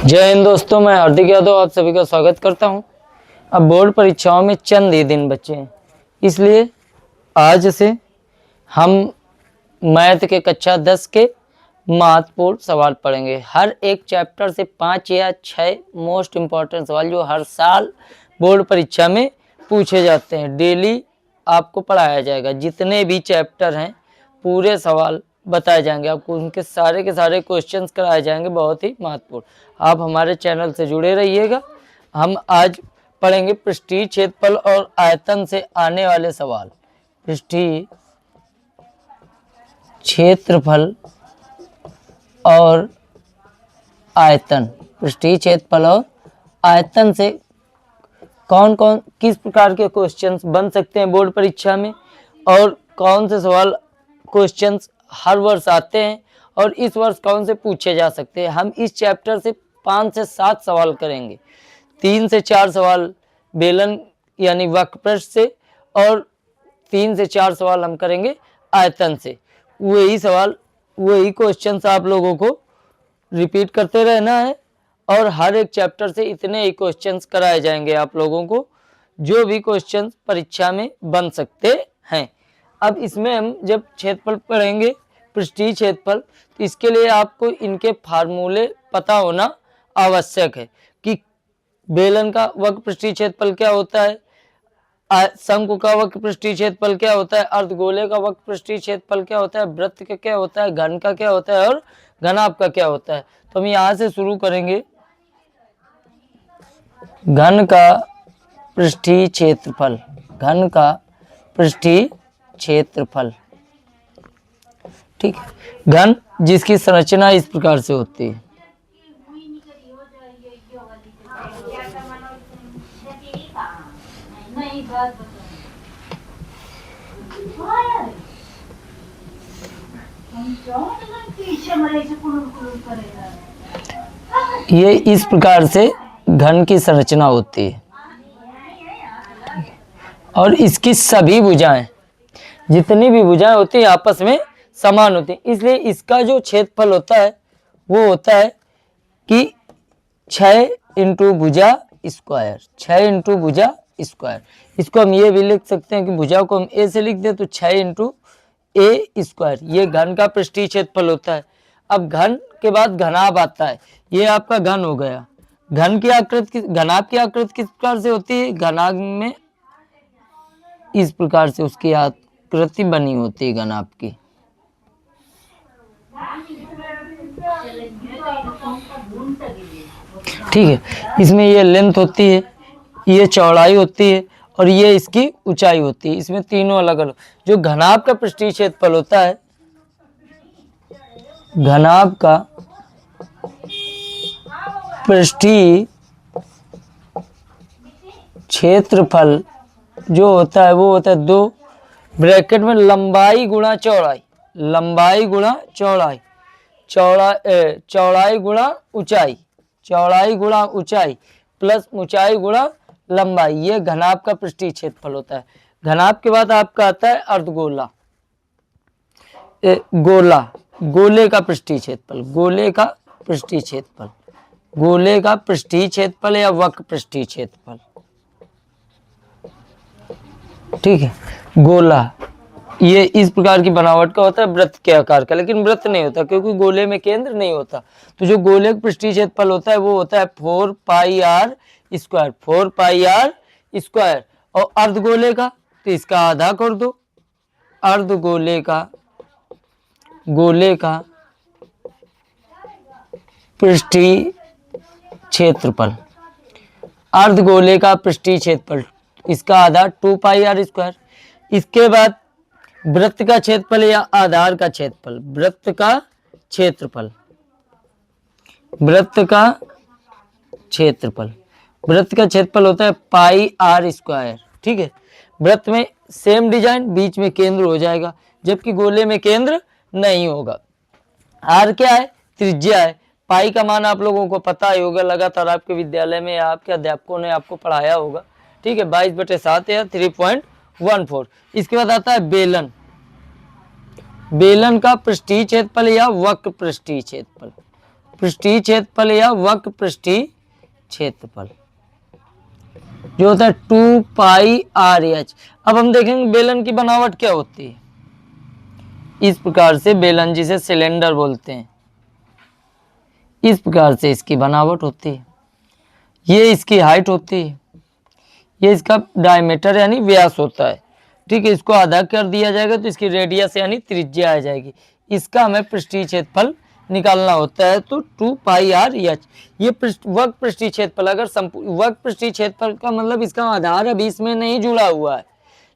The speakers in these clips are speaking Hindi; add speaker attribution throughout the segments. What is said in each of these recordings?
Speaker 1: जय हिंद दोस्तों, मैं हार्दिक यादव आप सभी का स्वागत करता हूं। अब बोर्ड परीक्षाओं में चंद ही दिन बचे हैं, इसलिए आज से हम मैथ के कक्षा 10 के महत्वपूर्ण सवाल पढ़ेंगे। हर एक चैप्टर से 5 या 6 मोस्ट इम्पॉर्टेंट सवाल जो हर साल बोर्ड परीक्षा में पूछे जाते हैं, डेली आपको पढ़ाया जाएगा। जितने भी चैप्टर हैं पूरे सवाल बताए जाएंगे आपको, उनके सारे के सारे क्वेश्चंस कराए जाएंगे, बहुत ही महत्वपूर्ण। आप हमारे चैनल से जुड़े रहिएगा। हम आज पढ़ेंगे पृष्ठीय क्षेत्रफल और आयतन से आने वाले सवाल। पृष्ठीय क्षेत्रफल और आयतन, पृष्ठीय क्षेत्रफल और आयतन से कौन कौन किस प्रकार के क्वेश्चंस बन सकते हैं बोर्ड परीक्षा में, और कौन से सवाल क्वेश्चंस हर वर्ष आते हैं और इस वर्ष कौन से पूछे जा सकते हैं। हम इस चैप्टर से 5 से 7 सवाल करेंगे। 3 से 4 सवाल बेलन यानी वक्रपृष्ठ से और 3 से 4 सवाल हम करेंगे आयतन से। वही सवाल, वही क्वेश्चंस आप लोगों को रिपीट करते रहना है और हर एक चैप्टर से इतने ही क्वेश्चंस कराए जाएंगे आप लोगों को, जो भी क्वेश्चंस परीक्षा में बन सकते हैं। अब इसमें हम जब क्षेत्रफल पढ़ेंगे, पृष्ठीय क्षेत्रफल, तो इसके लिए आपको इनके फार्मूले पता होना आवश्यक है कि बेलन का वक्र पृष्ठीय क्षेत्रफल क्या होता है, शंकु का वक्र पृष्ठीय क्षेत्रफल क्या होता है, अर्धगोले का वक्र पृष्ठीय क्षेत्रफल क्या होता है, वृत्त का क्या होता है, घन का क्या होता है और घनाभ का क्या होता है। तो हम यहाँ से शुरू करेंगे। घन का पृष्ठीय क्षेत्रफल, घन का पृष्ठीय क्षेत्रफल, ठीक है। घन जिसकी संरचना इस प्रकार से होती है। ये इस प्रकार से घन की संरचना होती है, और इसकी सभी भुजाएं, जितनी भी भुजाएं होती है आपस में समान होती है। इसलिए इसका जो क्षेत्रफल होता है वो होता है कि 6 इंटू भुजा स्क्वायर, 6 इंटू भुजा स्क्वायर। इसको हम ये भी लिख सकते हैं कि भुजा को हम ए से लिख दें तो 6 इंटू ए स्क्वायर। ये घन का पृष्ठीय क्षेत्रफल होता है। अब घन के बाद घनाभ आता है, ये आपका घन हो गया। घन की आकृति, घनाभ की आकृति किस प्रकार से होती है, घनाभ में इस प्रकार से उसकी आकृति बनी होती है घनाभ की। ठीक है, इसमें ये लेंथ होती है, ये चौड़ाई होती है और ये इसकी ऊंचाई होती है। इसमें तीनों अलग अलग। जो घनाभ का पृष्ठीय क्षेत्रफल होता है, घनाभ का पृष्ठीय क्षेत्रफल जो होता है वो होता है 2 ब्रैकेट में लंबाई गुणा चौड़ाई, लंबाई गुणा चौड़ाई, चौड़ाई गुणा ऊंचाई, चौड़ाई गुणा ऊंचाई प्लस ऊंचाई गुणा लंबाई। ये घनाभ का पृष्ठीय क्षेत्रफल होता है। घनाभ के बाद आपका आता है अर्धगोला, गोला, गोले का पृष्ठीय क्षेत्रफल, गोले का पृष्ठीय क्षेत्रफल, गोले का पृष्ठीय क्षेत्रफल या वक्र पृष्ठीय क्षेत्रफल, ठीक है। गोला ये इस प्रकार की बनावट का होता है, वृत्त के आकार का, लेकिन वृत्त नहीं होता क्योंकि गोले में केंद्र नहीं होता। तो जो गोले का पृष्ठीय क्षेत्रफल होता है वो होता है 4 pi R square, 4 pi R square. और अर्धगोले का तो इसका आधा कर दो। अर्धगोले का, गोले का पृष्ठीय क्षेत्रफल, अर्धगोले का पृष्ठीय क्षेत्रफल, इसका आधा 2 पाई आर स्क्वायर। इसके बाद वृत्त का क्षेत्रफल या आधार का क्षेत्रफल, वृत्त का क्षेत्रफल, वृत्त का क्षेत्रफल, वृत्त का क्षेत्रफल होता है पाई आर स्क्वायर, ठीक है। वृत्त में सेम डिजाइन, बीच में केंद्र हो जाएगा, जबकि गोले में केंद्र नहीं होगा। आर क्या है, त्रिज्या है। पाई का मान आप लोगों को पता ही होगा, लगातार आपके विद्यालय में आपके अध्यापकों ने आपको पढ़ाया होगा, ठीक है, 22/7 या 3.14। इसके बाद आता है बेलन, बेलन का पृष्ठीय क्षेत्रफल या वक्र पृष्ठीय क्षेत्रफल, पृष्ठीय क्षेत्रफल या वक्र पृष्ठीय क्षेत्रफल जो होता है 2 पाई आर एच। अब हम देखेंगे बेलन की बनावट क्या होती है। इस प्रकार से बेलन, जिसे सिलेंडर बोलते हैं, इस प्रकार से इसकी बनावट होती है। ये इसकी हाइट होती है, ये इसका डायमीटर यानी व्यास होता है। ठीक है, इसको आधा कर दिया जाएगा तो इसकी रेडियस यानी त्रिज्या आ जाएगी। इसका हमें पृष्ठीय क्षेत्रफल निकालना होता है, तो 2 पाई आर एच। ये वक्र पृष्ठीय क्षेत्रफल, अगर वक्र पृष्ठीय क्षेत्रफल का मतलब इसका आधार अभी इसमें नहीं जुड़ा हुआ है,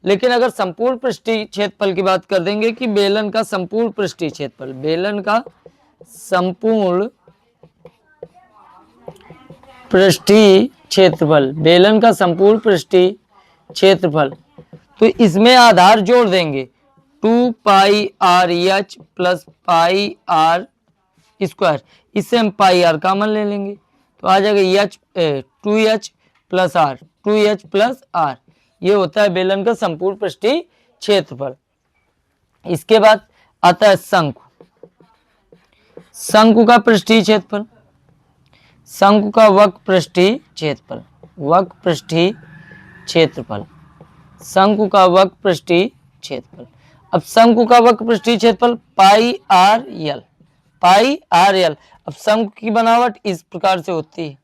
Speaker 1: लेकिन अगर संपूर्ण पृष्ठीय क्षेत्रफल की बात कर देंगे कि बेलन का संपूर्ण पृष्ठीय क्षेत्रफल, बेलन का संपूर्ण पृष्ठीय क्षेत्रफल, बेलन का संपूर्ण पृष्ठीय क्षेत्रफल, तो इसमें आधार जोड़ देंगे 2 pi R H plus pi R square. इससे हम पाई आर कॉमन ले लेंगे तो आ जाएगा H 2h plus R, 2h plus R. ये होता है बेलन का संपूर्ण पृष्ठीय क्षेत्रफल। इसके बाद आता है शंकु। शंकु का पृष्ठीय क्षेत्रफल, शंकु का वक्र पृष्ठीय क्षेत्रफल, वक्र पृष्ठीय क्षेत्रफल, शंकु का वक्र पृष्ठीय क्षेत्रफल। अब शंकु का वक्र पृष्ठीय क्षेत्रफल पाई आर एल, पाई आर एल। अब शंकु की बनावट इस प्रकार से होती है।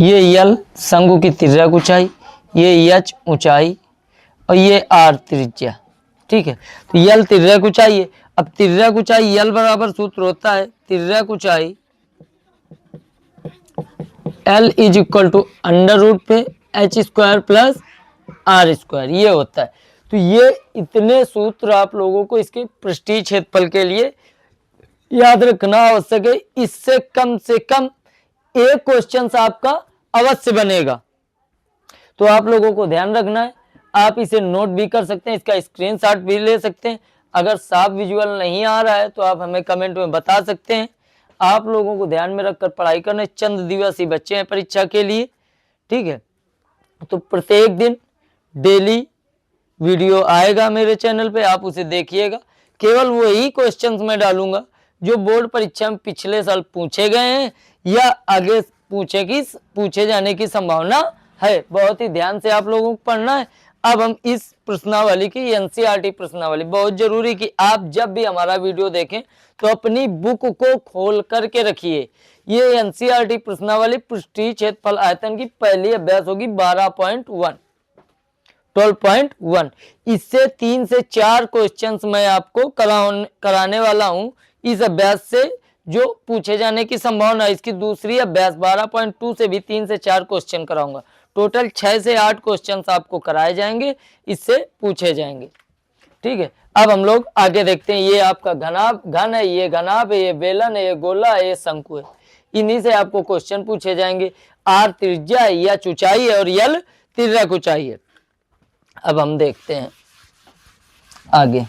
Speaker 1: ये यल शंकु की तिर्यक ऊंचाई, ये एच ऊंचाई और ये आर त्रिज्या। ठीक है, तो यल तिर्यक ऊंचाई है। अब तिर्यक ऊंचाई यल बराबर सूत्र होता है तिर्यक ऊंचाई L is equal to under root पे H square plus R square, ये होता है। तो ये इतने सूत्र आप लोगों को इसके पृष्ठीय क्षेत्रफल के लिए याद रखना आवश्यक है। इससे कम से कम एक क्वेश्चन आपका अवश्य बनेगा, तो आप लोगों को ध्यान रखना है। आप इसे नोट भी कर सकते हैं, इसका स्क्रीनशॉट भी ले सकते हैं। अगर साफ विजुअल नहीं आ रहा है तो आप हमें कमेंट में बता सकते हैं। आप लोगों को ध्यान में रखकर पढ़ाई करने, चंद दिवस ही बच्चे हैं परीक्षा के लिए। ठीक है, तो प्रत्येक दिन डेली वीडियो आएगा मेरे चैनल पे, आप उसे देखिएगा। केवल वही क्वेश्चंस मैं डालूंगा जो बोर्ड परीक्षा में पिछले साल पूछे गए हैं या आगे पूछे जाने की संभावना है। बहुत ही ध्यान से आप लोगों को पढ़ना है। अब हम इस प्रश्नावली की, एनसीईआरटी प्रश्नावली, बहुत जरूरी कि आप जब भी हमारा वीडियो देखें तो अपनी बुक को खोल करके रखिए। ये एनसीईआरटी प्रश्नावली पृष्ठीय क्षेत्रफल आयतन की पहली अभ्यास होगी 12.1। इससे 3 से 4 क्वेश्चंस मैं आपको कराने वाला हूं इस अभ्यास से, जो पूछे जाने की संभावना है। इसकी दूसरी अभ्यास 12.2 से भी 3 से 4 क्वेश्चन कराऊंगा। टोटल 6 से 8 क्वेश्चंस आपको कराए जाएंगे, इससे पूछे जाएंगे। ठीक है, अब हम लोग आगे देखते हैं। ये आपका घन है, ये घनाभ है, ये बेलन है, ये गोला है, ये शंकु है। इन्हीं से आपको क्वेश्चन पूछे जाएंगे। आर त्रिज्या है, या ऊंचाई है और यल तिर्यक ऊंचाई है। अब हम देखते हैं आगे।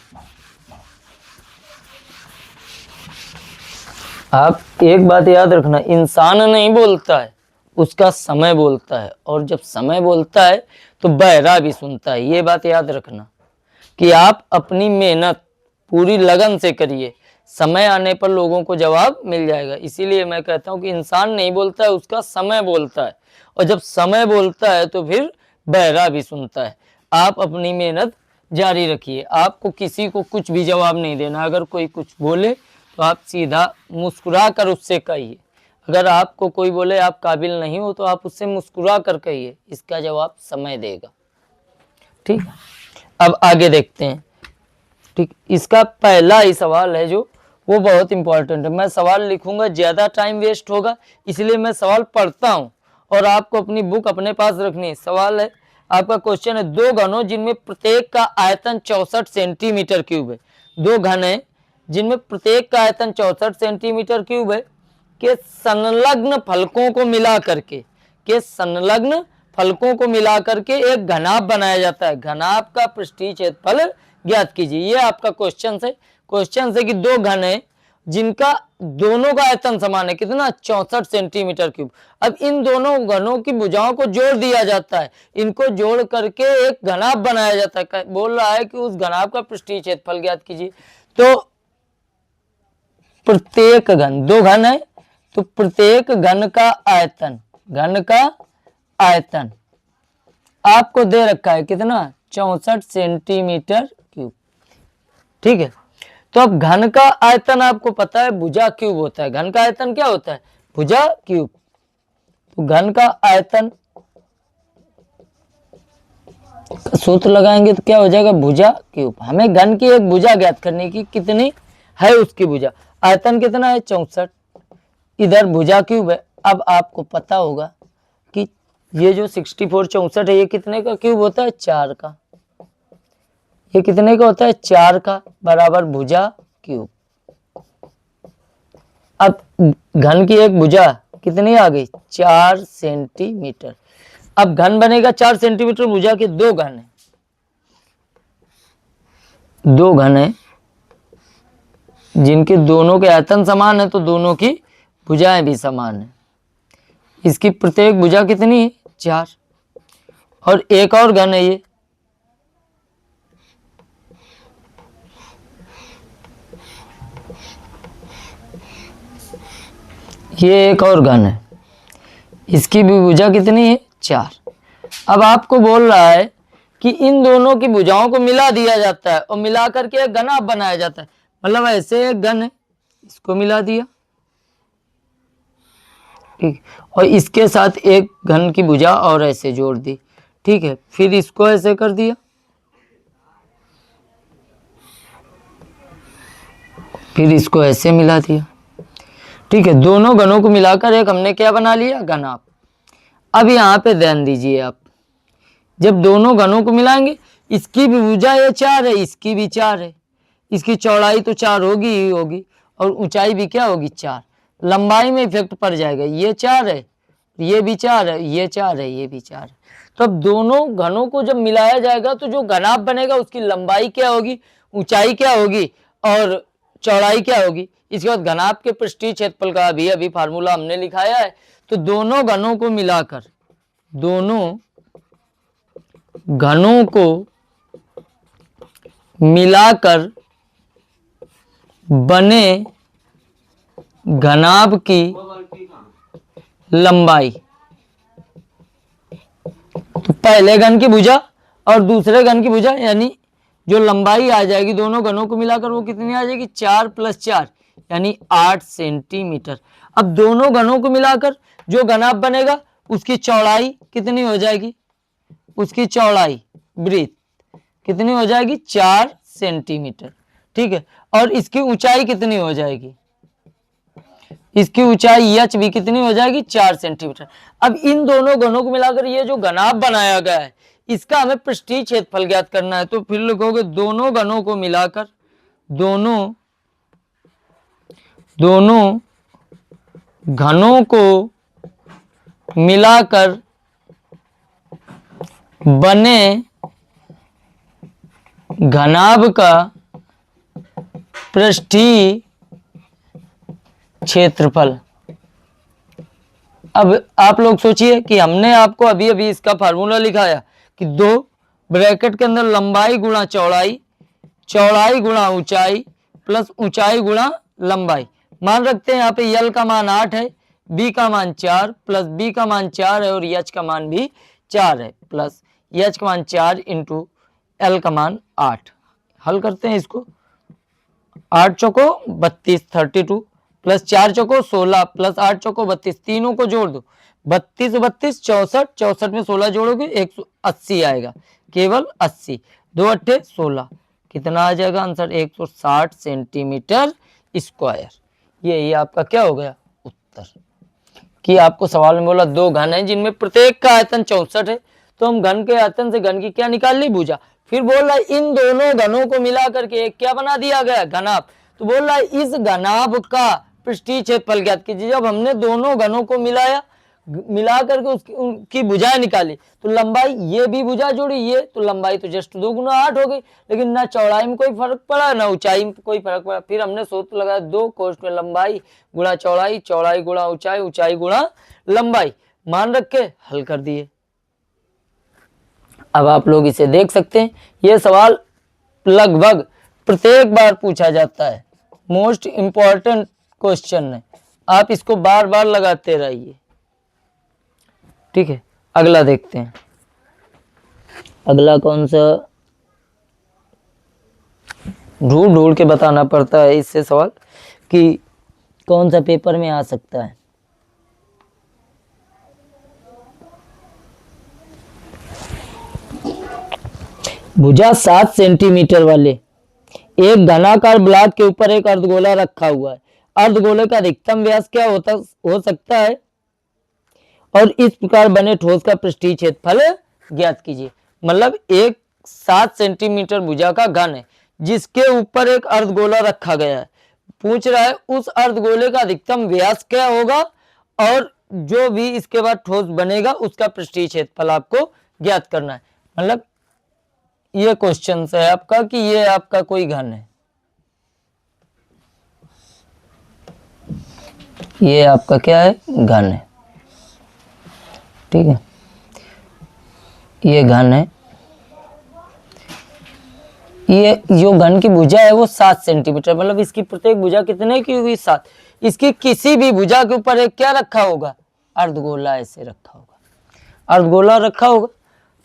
Speaker 1: आप एक बात याद रखना, इंसान नहीं बोलता है, उसका समय बोलता है, और जब समय बोलता है तो बहरा भी सुनता है। ये बात याद रखना कि आप अपनी मेहनत पूरी लगन से करिए, समय आने पर लोगों को जवाब मिल जाएगा। इसीलिए मैं कहता हूं कि इंसान नहीं बोलता है, उसका समय बोलता है, और जब समय बोलता है तो फिर बहरा भी सुनता है। आप अपनी मेहनत जारी रखिए, आपको किसी को कुछ भी जवाब नहीं देना। अगर कोई कुछ बोले तो आप सीधा मुस्कुरा कर उससे कहिए। अगर आपको कोई बोले आप काबिल नहीं हो तो आप उससे मुस्कुरा कर कहिए, इसका जवाब समय देगा। ठीक, अब आगे देखते हैं। ठीक, इसका पहला ही सवाल है जो वो बहुत इंपॉर्टेंट है। मैं सवाल लिखूंगा, ज़्यादा टाइम वेस्ट होगा, इसलिए मैं सवाल पढ़ता हूं और आपको अपनी बुक अपने पास रखनी है। सवाल है आपका, क्वेश्चन है, 2 घनों जिनमें प्रत्येक का आयतन 64 सेंटीमीटर क्यूब है। 2 घन है जिनमें प्रत्येक का आयतन 64 सेंटीमीटर क्यूब है, के संलग्न फलकों को मिला करके एक घनाभ बनाया जाता है। घनाभ का पृष्ठीय क्षेत्रफल ज्ञात कीजिए। ये आपका क्वेश्चन है कि 2 घन है जिनका दोनों का आयतन समान है, कितना 64 सेंटीमीटर क्यूब। अब इन दोनों घनों की भुजाओं को जोड़ दिया जाता है, इनको जोड़ करके एक घनाभ बनाया जाता है। बोल रहा है कि उस घनाभ का पृष्ठीय क्षेत्रफल ज्ञात कीजिए। तो प्रत्येक घन, दो घन है तो प्रत्येक घन का आयतन, घन का आयतन आपको दे रखा है कितना 64 सेंटीमीटर क्यूब। ठीक है, तो अब घन का आयतन आपको पता है भुजा क्यूब होता है। घन का आयतन क्या होता है? भुजा क्यूब। तो घन का आयतन सूत्र लगाएंगे तो क्या हो जाएगा? भुजा क्यूब। हमें घन की एक भुजा ज्ञात करने की, कितनी है उसकी भुजा, आयतन कितना है 64, इधर भुजा क्यूब है। अब आपको पता होगा कि ये जो 64 64 है ये कितने का क्यूब होता है? 4 का। ये कितने का होता है? 4 का, बराबर भुजा क्यूब। अब घन की एक भुजा कितनी आ गई? 4 सेंटीमीटर। अब घन बनेगा 4 सेंटीमीटर, भुजा के दो घन है, दो घन है जिनके दोनों के आयतन समान है, तो दोनों की भुजाएं भी समान है। इसकी प्रत्येक भुजा कितनी है? 4। और एक और घन है ये एक और घन है, इसकी भी भुजा कितनी है? 4। अब आपको बोल रहा है कि इन दोनों की भुजाओं को मिला दिया जाता है और मिला करके एक घनाभ बनाया जाता है। मतलब ऐसे एक घन है, इसको मिला दिया, ठीक, और इसके साथ एक घन की भुजा और ऐसे जोड़ दी, ठीक है, फिर इसको ऐसे कर दिया, फिर इसको ऐसे मिला दिया, ठीक है। दोनों घनों को मिलाकर एक हमने क्या बना लिया? घनाभ। अब यहाँ पे ध्यान दीजिए आप, जब दोनों घनों को मिलाएंगे, इसकी भी भुजा ये 4 है, इसकी भी 4 है, इसकी चौड़ाई तो 4 होगी ही होगी और ऊंचाई भी क्या होगी? 4। लंबाई में इफेक्ट पड़ जाएगा, ये 4 है, ये भी 4 है, ये 4 है, ये भी 4 है। तो अब दोनों घनों को जब मिलाया जाएगा तो जो घनाभ बनेगा उसकी लंबाई क्या होगी, ऊंचाई क्या होगी और चौड़ाई क्या होगी। इसके बाद घनाभ के पृष्ठीय क्षेत्रफल का भी अभी फार्मूला हमने लिखाया है। तो दोनों घनों को मिलाकर, दोनों घनों को मिलाकर बने घनाभ की लंबाई, तो पहले घन की भुजा और दूसरे घन की भुजा, यानी जो लंबाई आ जाएगी दोनों घनों को मिलाकर वो कितनी आ जाएगी? 4 + 4 यानी 8 सेंटीमीटर। अब दोनों घनों को मिलाकर जो घनाभ बनेगा उसकी चौड़ाई कितनी हो जाएगी? उसकी चौड़ाई ब्रीथ कितनी हो जाएगी? 4 सेंटीमीटर, ठीक है। और इसकी ऊंचाई कितनी हो जाएगी? इसकी ऊंचाई एच भी कितनी हो जाएगी? 4 सेंटीमीटर। अब इन दोनों घनों को मिलाकर ये जो घनाभ बनाया गया है इसका हमें पृष्ठीय क्षेत्रफल ज्ञात करना है। तो फिर लिखोगे दोनों घनों को मिलाकर, दोनों घनों को मिलाकर बने घनाभ का पृष्ठीय क्षेत्रफल। अब आप लोग सोचिए कि हमने आपको अभी अभी इसका फार्मूला लिखाया कि 2 ब्रैकेट के अंदर लंबाई गुणा चौड़ाई, चौड़ाई गुणा ऊंचाई प्लस ऊंचाई गुणा लंबाई। मान रखते हैं यहाँ पे यल का मान 8 है, बी का मान 4 प्लस बी का मान 4 है और एच का मान भी 4 है प्लस एच का मान 4 इंटू एल का मान 8। हल करते हैं इसको, 8 चौको 32 32 प्लस 4 चौको 16 प्लस 8 चौको 32, तीनों को जोड़ दो, 32 32 64, 64 में 16 जोड़ोगे 180 आएगा, केवल 80, 2 अट्ठे 16, कितना आ जाएगा आंसर? 160 centimetre square. ये आपका क्या हो गया? उत्तर। कि आपको सवाल में बोला 2 घन है जिनमें प्रत्येक का आयतन 64 है, तो हम घन के आयतन से घन की क्या निकाल ली? भुजा। फिर बोल रहा है इन दोनों घनों को मिला करके एक क्या बना दिया गया? घनाभ। तो बोल रहा है इस घनाभ का पृष्ठीय क्षेत्रफल ज्ञात कीजिए। जब हमने दोनों घनों को मिलाया, मिला करके उसकी उनकी भुजाएं निकाली, तो लंबाई ये भी भुजा जोड़ी ये, तो लंबाई तो जस्ट 2 गुना 8 हो गई, लेकिन ना चौड़ाई में कोई फर्क पड़ा ना ऊंचाई में कोई फर्क पड़ा। फिर हमने सूत्र लगाया 2 कोष्ठ में लंबाई गुणा चौड़ाई, चौड़ाई गुणा ऊंचाई, ऊंचाई गुणा लंबाई, मान रख के हल कर दिए। अब आप लोग इसे देख सकते हैं, यह सवाल लगभग प्रत्येक बार पूछा जाता है, मोस्ट इंपॉर्टेंट क्वेश्चन है, आप इसको बार बार लगाते रहिए। ठीक है, अगला देखते हैं। अगला कौन सा, ढूंढ ढूंढ के बताना पड़ता है इससे सवाल कि कौन सा पेपर में आ सकता है। भुजा 7 सेंटीमीटर वाले एक घनाकार ब्लॉक के ऊपर एक अर्धगोला रखा हुआ है। अर्धगोले का अधिकतम व्यास क्या हो सकता है और इस प्रकार बने ठोस का पृष्ठीय क्षेत्रफल ज्ञात कीजिए। मतलब एक 7 सेंटीमीटर भुजा का घन है जिसके ऊपर एक अर्धगोला रखा गया है। पूछ रहा है उस अर्धगोले का अधिकतम व्यास क्या होगा और जो भी इसके बाद ठोस बनेगा उसका पृष्ठीय क्षेत्रफल आपको ज्ञात करना है। मतलब ये क्वेश्चन है आपका कि ये आपका कोई घन है, ये आपका क्या है, घन है। ठीक है, ये घन है, ये जो घन की भुजा है वो 7 सेंटीमीटर, मतलब इसकी प्रत्येक भुजा कितने की हुई, 7। इसकी किसी भी भुजा के ऊपर एक क्या रखा होगा, अर्धगोला ऐसे रखा होगा, अर्धगोला रखा होगा।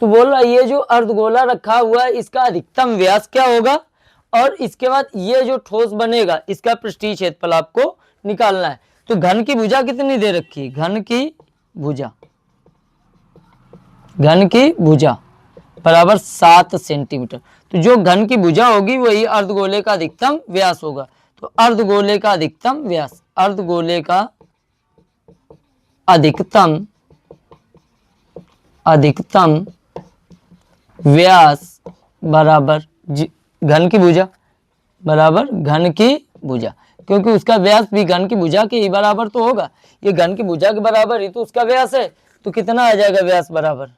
Speaker 1: तो बोल रहा है ये जो अर्धगोला रखा हुआ है इसका अधिकतम व्यास क्या होगा और इसके बाद ये जो ठोस बनेगा इसका पृष्ठीय क्षेत्रफल आपको निकालना है। तो घन की भुजा कितनी दे रखी है, घन की भुजा बराबर 7 सेंटीमीटर। तो जो घन की भुजा होगी वही अर्धगोले का अधिकतम व्यास होगा। तो अर्धगोले का अधिकतम व्यास, अर्धगोले का अधिकतम व्यास बराबर घन की भुजा बराबर घन की भुजा, क्योंकि उसका व्यास भी घन की भुजा के ही बराबर तो होगा। ये घन की भुजा के बराबर ही तो उसका व्यास है, तो कितना आ जाएगा व्यास बराबर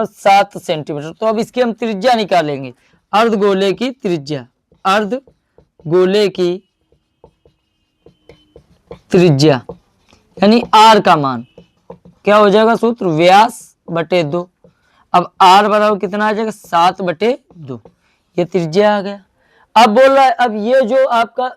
Speaker 1: 7 सेंटीमीटर। तो अब इसकी हम त्रिज्या निकालेंगे, अर्धगोले की त्रिज्या, अर्धगोले की त्रिज्या यानी आर का मान क्या हो जाएगा, सूत्र व्यास बटे 2। अब आर बराबर कितना आ जाएगा, 7/2, ये त्रिज्या आ गया। अब बोल रहा है अब ये जो आपका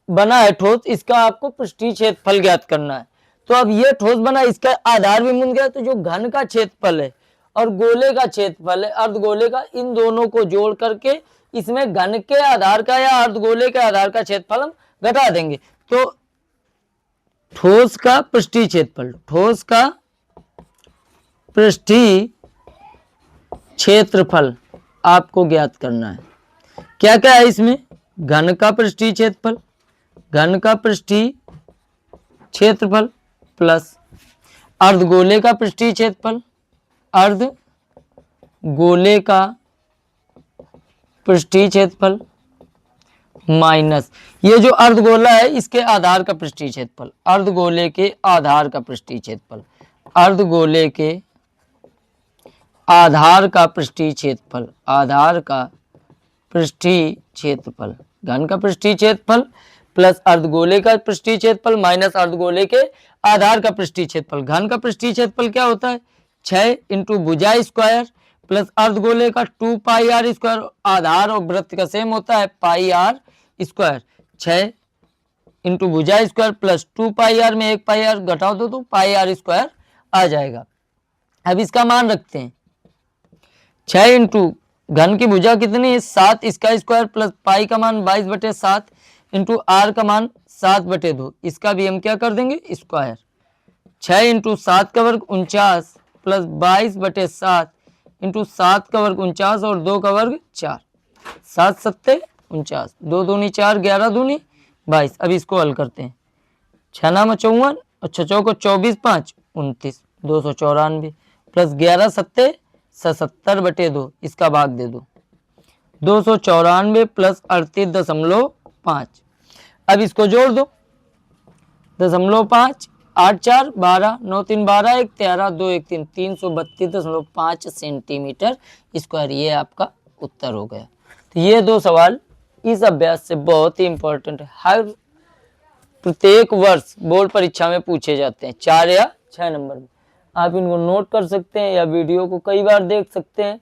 Speaker 1: बना है ठोस इसका आपको पृष्ठीय क्षेत्रफल ज्ञात करना है। तो अब ये ठोस बना, इसका आधार भी मुन गया, तो जो घन का क्षेत्रफल है और गोले का क्षेत्रफल है अर्धगोले का, इन दोनों को जोड़ करके इसमें घन के आधार का या अर्धगोले के आधार का क्षेत्रफल हम घटा देंगे। तो ठोस का पृष्ठीय क्षेत्रफल, ठोस का पृष्ठीय क्षेत्रफल आपको ज्ञात करना है। क्या क्या है इसमें, घन का पृष्ठीय क्षेत्रफल, घन का पृष्ठीय क्षेत्रफल प्लस अर्धगोले का पृष्ठीय क्षेत्रफल, अर्धगोले का पृष्ठीय क्षेत्रफल माइनस ये जो अर्धगोला है इसके आधार का पृष्ठीय क्षेत्रफल, अर्धगोले के आधार का पृष्ठीय क्षेत्रफल, अर्धगोले के आधार का पृष्ठीय क्षेत्रफल, आधार का पृष्ठीय क्षेत्रफल, घन का पृष्ठीय क्षेत्रफल प्लस अर्धगोले का पृष्ठीय क्षेत्रफल माइनस अर्धगोले के आधार का पृष्ठीय क्षेत्रफल। घन का पृष्ठीय क्षेत्रफल क्या होता है, 6 इंटू भुजा स्क्वायर प्लस अर्धगोले का 2 पाई आर स्क्वायर, आधार और वृत्त का सेम होता है पाई आर स्क्वायर, 6 इंटू भुजा स्क्वायर प्लस 2 पाई आर में 1 पाई आर घटाओ दो तो पाई आर स्क्वायर आ जाएगा। अब इसका मान रखते हैं, 6 इंटू घन की भुजा कितनी है 7, इसका स्क्वायर प्लस पाई का मान 22/7 इंटू आर का मान 7/2, इसका भी हम क्या कर देंगे स्क्वायर, 6 इंटू 7 का वर्ग 49 प्लस 22/7 इंटू 7 का वर्ग 49 और 2 का वर्ग 4, 7 7 49, 2 दूनी 4, 11 दूनी 22। अब इसको हल करते हैं, 6 9 54 और 6 चौको 24 5 29, 294 प्लस 11 7 77/2, इसका भाग दे दो 294 प्लस 38.5। अब इसको जोड़ दो 0.5 8 4 12, 9 3 12, 1 13, 2 1 3, 332.5 सेंटीमीटर स्क्वायर। ये आपका उत्तर हो गया। तो ये दो सवाल इस अभ्यास से बहुत ही इंपॉर्टेंट है, हर प्रत्येक वर्ष बोर्ड परीक्षा में पूछे जाते हैं 4 या 6 नंबर में। आप इनको नोट कर सकते हैं या वीडियो को कई बार देख सकते हैं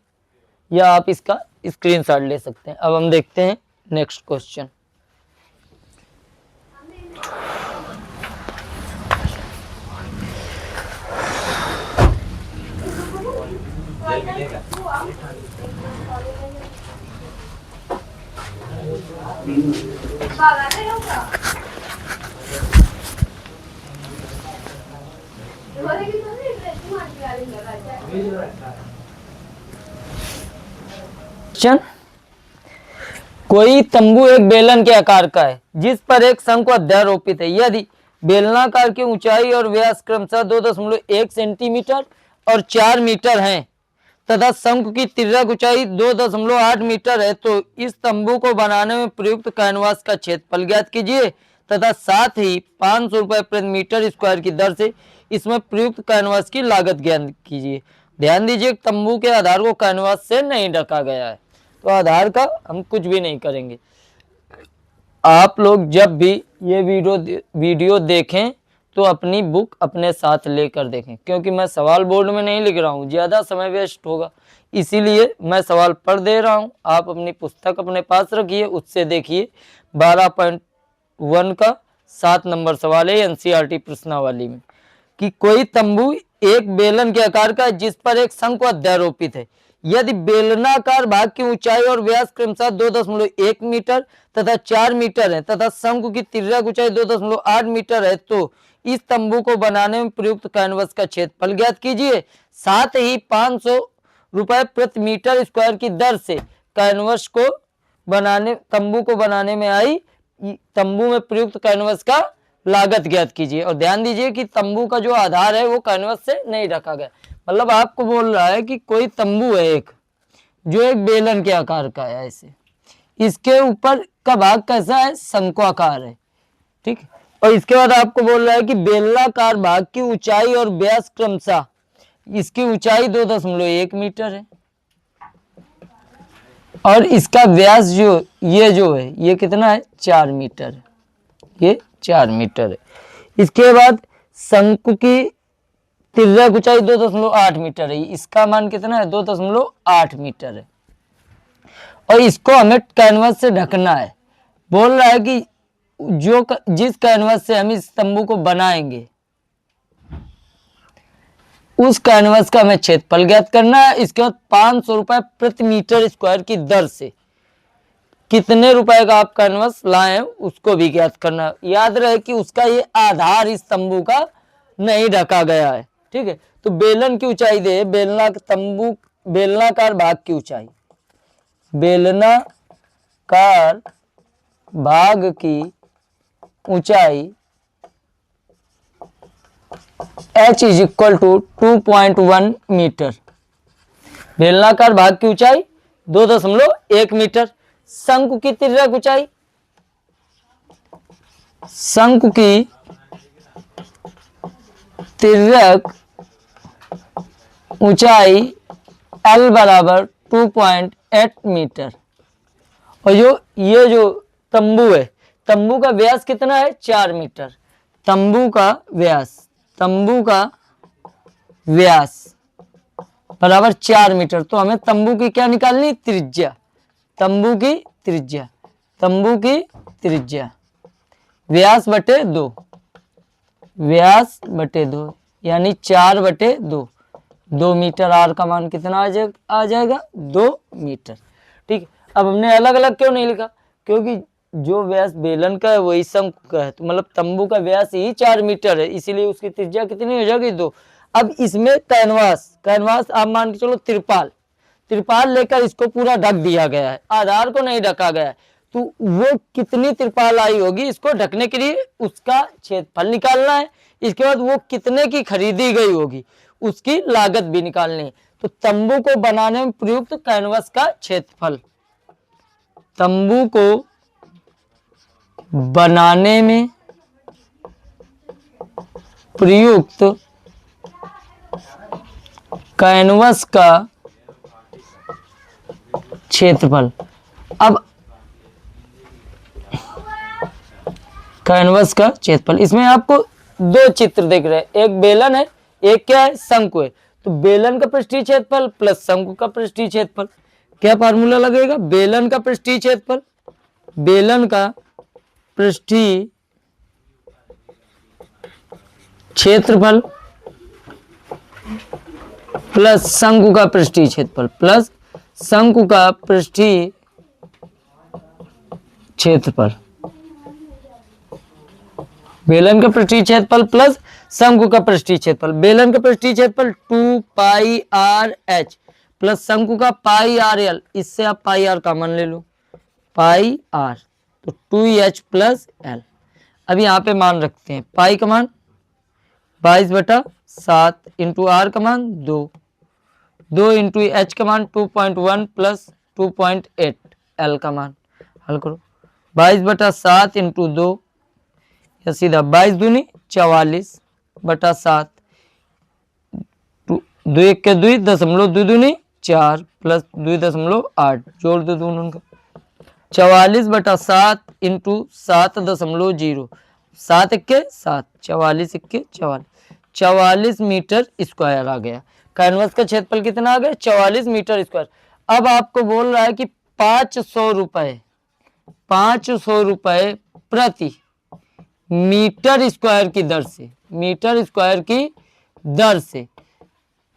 Speaker 1: या आप इसका स्क्रीनशॉट ले सकते हैं। अब हम देखते हैं नेक्स्ट क्वेश्चन। कोई तंबू एक बेलन के आकार का है जिस पर एक शंकु अध्यारोपित है। यदि बेलनाकार की ऊंचाई और व्यास क्रमशः 2.1 सेंटीमीटर और 4 मीटर है तथा शंकु की तिर्यक ऊंचाई 2.8 मीटर है तो इस तंबू को बनाने में प्रयुक्त कैनवास का क्षेत्रफल ज्ञात कीजिए तथा साथ ही 500 रुपए प्रति मीटर स्क्वायर की दर से इसमें प्रयुक्त कैनवास की लागत ज्ञात कीजिए। ध्यान दीजिए तंबू के आधार को कैनवास से नहीं ढका गया है, तो आधार का हम कुछ भी नहीं करेंगे। आप लोग जब भी ये वीडियो देखें तो अपनी बुक अपने साथ लेकर देखें, क्योंकि मैं सवाल बोर्ड में नहीं लिख रहा हूँ, ज़्यादा समय वेस्ट होगा, इसीलिए मैं सवाल पढ़ दे रहा हूँ। आप अपनी पुस्तक अपने पास रखिए, उससे देखिए 12.1 का 7 नंबर सवाल है एनसीईआरटी प्रश्नावली में कि कोई तंबू एक बेलन के आकार का है जिस पर एक शंकु अध्यारोपित है। यदि बेलनाकार भाग की ऊंचाई और व्यास क्रमशः 2.1 मीटर तथा 4 मीटर है तथा शंकु की तिर्यक ऊंचाई 2.8 मीटर है तो इस तंबू को बनाने में प्रयुक्त कैनवस का क्षेत्रफल ज्ञात कीजिए। साथ ही 500 रुपए प्रति मीटर स्क्वायर की दर से कैनवस को बनाने तंबू को बनाने में आई तंबू में प्रयुक्त कैनवस का लागत ज्ञात कीजिए। और ध्यान दीजिए कि तंबू का जो आधार है वो कैनवस से नहीं ढका गया, मतलब आपको बोल रहा है कि कोई तंबू है एक जो एक बेलन के आकार का है, ऐसे इसके ऊपर का भाग कैसा है, शंक्वाकार है, ठीक। और इसके बाद आपको बोल रहा है कि बेलनाकार भाग की ऊंचाई और व्यास क्रमशः, इसकी ऊंचाई 2.1 मीटर है और इसका व्यास जो है ये कितना है, 4 मीटर है, ये 4 मीटर है। इसके बाद शंकु की तिर्यक ऊंचाई 2.8 मीटर है, इसका मान कितना है, 2.8 मीटर है और इसको हमें कैनवस से ढकना है। बोल रहा है कि जिस कैनवस से हम इस तंबू को बनाएंगे उस कैनवस का हमें क्षेत्रफल ज्ञात करना है। इसके बाद 500 रुपए प्रति मीटर स्क्वायर की दर से कितने रुपए का आप कैनवस लाए हैं उसको भी ज्ञात करना है। याद रहे कि उसका ये आधार इस तंबू का नहीं ढका गया है, ठीक है। तो बेलन की ऊंचाई दे, बेलनाकार भाग की ऊंचाई, बेलनाकार भाग की ऊंचाई h is equal to 2.1 metre. बेलनाकार भाग की ऊंचाई 2.1 मीटर। शंकु की तिर्यक ऊंचाई, शंकु की तिर्यक ऊंचाई L बराबर 2.8 मीटर और ये जो तंबू है, तंबू का व्यास कितना है, 4 मीटर। तंबू का व्यास बराबर 4 मीटर। तो हमें तंबू की क्या निकालनी, त्रिज्या, तंबू की त्रिज्या व्यास बटे 2 यानी 4/2, 2 मीटर। आर का मान कितना आ जाएगा 2 मीटर, ठीक। अब हमने अलग अलग क्यों नहीं लिखा, क्योंकि जो व्यास बेलन का है वही शंकु का है, तो मतलब तंबू का व्यास ही 4 मीटर है, इसीलिए उसकी त्रिज्या कितनी हो जाएगी, 2। अब इसमें कैनवास आप मान के चलो त्रिपाल लेकर इसको पूरा ढक दिया गया है, आधार को नहीं ढका गया है, तो वो कितनी त्रिपाल आई होगी इसको ढकने के लिए, उसका क्षेत्रफल निकालना है। इसके बाद वो कितने की खरीदी गई होगी उसकी लागत भी निकालनी है। तो तंबू को बनाने में प्रयुक्त कैनवस का क्षेत्रफल, तंबू को बनाने में प्रयुक्त कैनवस का क्षेत्रफल। अब कैनवस का क्षेत्रफल, इसमें आपको दो चित्र दिख रहे हैं, एक बेलन है, एक क्या है, शंकु है। तो बेलन का पृष्ठीय क्षेत्रफल प्लस शंकु का पृष्ठीय क्षेत्रफल, क्या फार्मूला लगेगा, बेलन का पृष्ठीय क्षेत्रफल, बेलन का पृष्ठीय क्षेत्रफल प्लस शंकु का पृष्ठीय क्षेत्रफल, प्लस शंकु का पृष्ठीय क्षेत्रफल, बेलन का पृष्ठीय क्षेत्रफल प्लस शंकु का पृष्ठीय क्षेत्रफल। बेलन का पृष्ठीय क्षेत्रफल 2 पाई आर एच प्लस शंकु का पाई आर एल, इससे आप पाई आर कॉमन ले लो, पाई आर, तो 2h प्लस एल। अब यहाँ पे मान रखते हैं, पाई का मान 22/7 इंटू आर का मान 2 इंटू एच का मान 2.1 प्लस 2.8, एल का मान हल करो, 22/7 इंटू 2, या सीधा 22 दूनी 44/7, 2 1 के 2 दशमलव 2 दूनी 4 प्लस 2.8, जोड़ दो दोनों का, 44/7 इंटू 7.0, 7 1 7, 44 1 44, 44 मीटर स्क्वायर आ गया। कैनवस का क्षेत्रफल कितना आ गया, 44 मीटर स्क्वायर। अब आपको बोल रहा है कि 500 रुपए प्रति मीटर स्क्वायर की दर से, मीटर स्क्वायर की दर से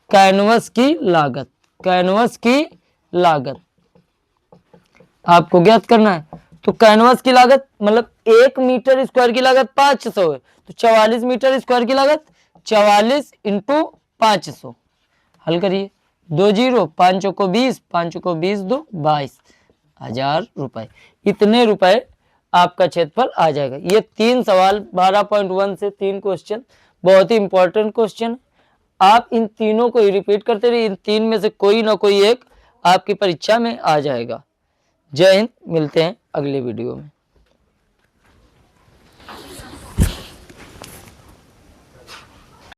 Speaker 1: कैनवस की लागत, कैनवस की लागत आपको ज्ञात करना है। तो कैनवस की लागत मतलब 1 मीटर स्क्वायर की लागत 500 है, तो 44 मीटर स्क्वायर की लागत 44 इंटू 500, हल करिए, 2 0, 5 को 20, 5 को 20 2 22,000 रुपए, इतने रुपए आपका क्षेत्रफल आ जाएगा। ये 3 सवाल 12.1 से 3 क्वेश्चन बहुत ही इंपॉर्टेंट क्वेश्चन, आप इन तीनों को ही रिपीट करते रहिए, इन 3 में से कोई ना कोई एक आपकी परीक्षा में आ जाएगा। जय हिंद, मिलते हैं अगले वीडियो में।